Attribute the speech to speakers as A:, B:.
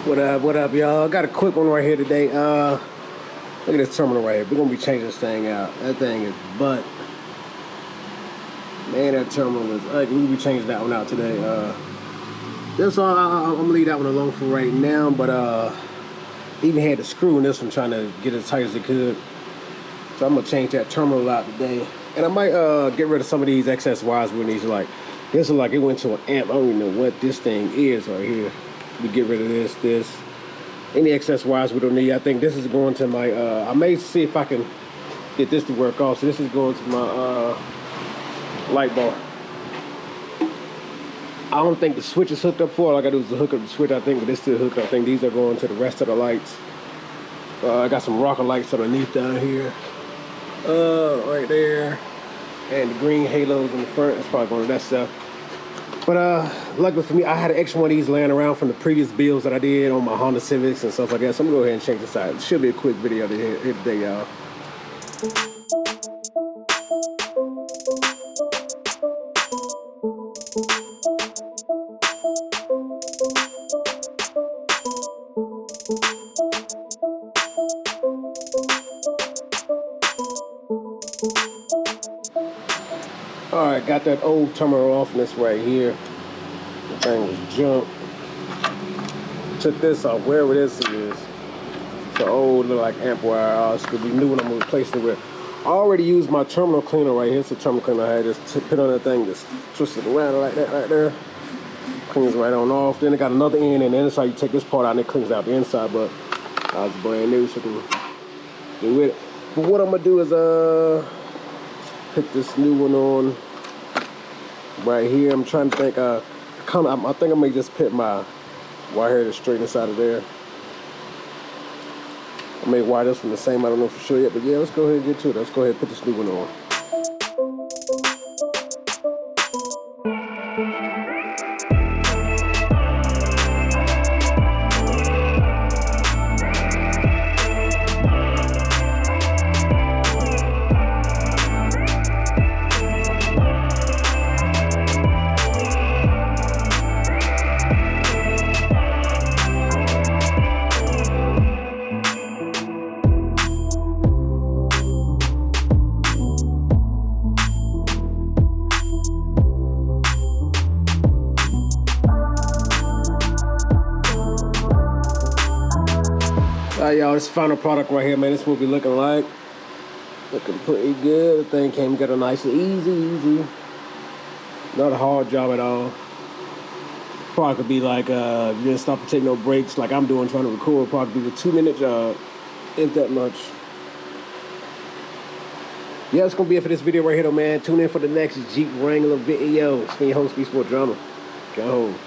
A: What up, y'all? Got a quick one right here today. Look at this terminal right here. We're gonna be changing this thing out. That thing is butt. Man, that terminal is ugly. We'll be changing that one out today. That's all. I'm gonna leave that one alone for right now. But even had to screw in this one, trying to get it as tight as it could. So I'm gonna change that terminal out today, and I might get rid of some of these excess wires with these. Like this is like it went to an amp. I don't even know what this thing is right here. We get rid of this. Any excess wires we don't need. I think this is going to my. I may see if I can get this to work off. So this is going to my light bar. I don't think the switch is hooked up for it. All I gotta do is hook up the switch, I think, but it's still hooked up. I think these are going to the rest of the lights. I got some rocker lights underneath down here. Right there. And the green halos in the front. That's probably going to that stuff. But luckily for me, I had an extra one of these laying around from the previous builds that I did on my Honda Civics and stuff like that. So I'm gonna go ahead and change this out. It should be a quick video today, y'all. Alright, got that old terminal off this right here. The thing was junk. Took this off, wherever this is. It's an old, look like amp wire. It's gonna be new when I'm gonna replace it with. I already used my terminal cleaner right here. It's a terminal cleaner. I had just put on that thing, just twist it around like that right there. Cleans right on off. Then it got another end, and then it's how you take this part out and it cleans out the inside, but I was brand new, so I can do it. But what I'm gonna do is put this new one on right here. I'm trying to think. I think I may just put my wire here straight inside of there. I may wire this from the same. I don't know for sure yet, but yeah, let's go ahead and get to it. Let's go ahead and put this new one on. Alright, y'all, this final product right here, man. This is what we looking like. Looking pretty good. The thing came together nice and easy. Not a hard job at all. Probably could be like, if you didn't stop to take no breaks like I'm doing trying to record, probably be a 2-minute job. Ain't that much. Yeah, it's gonna be it for this video right here though, man. Tune in for the next Jeep Wrangler video. It's me, your host, BeastieBoyDrumma. Go home.